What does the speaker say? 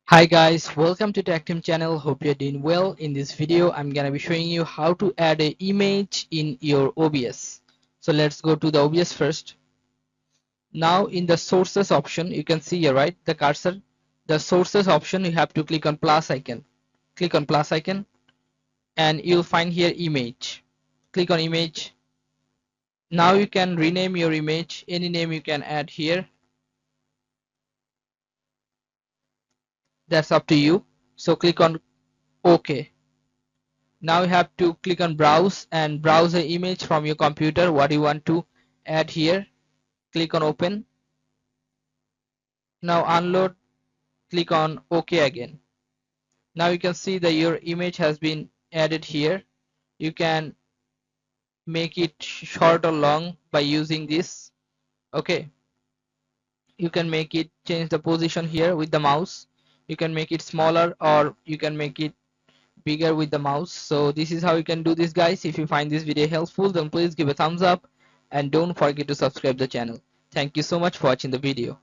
Hi guys, welcome to Tactim channel. Hope you're doing well. In this video, I'm gonna be showing you how to add an image in your OBS. So let's go to the OBS first. Now in the sources option, you can see here, right? The cursor, the sources option, you have to click on plus icon. Click on plus icon and you'll find here image. Click on image. Now you can rename your image. Any name you can add here. That's up to you. So click on OK. Now you have to click on browse and browse the image from your computer what you want to add here. Click on open. Now unload. Click on OK again. Now you can see that your image has been added here. You can make it short or long by using this. Okay, you can make it change the position here with the mouse. You can make it smaller or you can make it bigger with the mouse. So this is how you can do this, guys. If you find this video helpful, then please give a thumbs up and don't forget to subscribe the channel. Thank you so much for watching the video.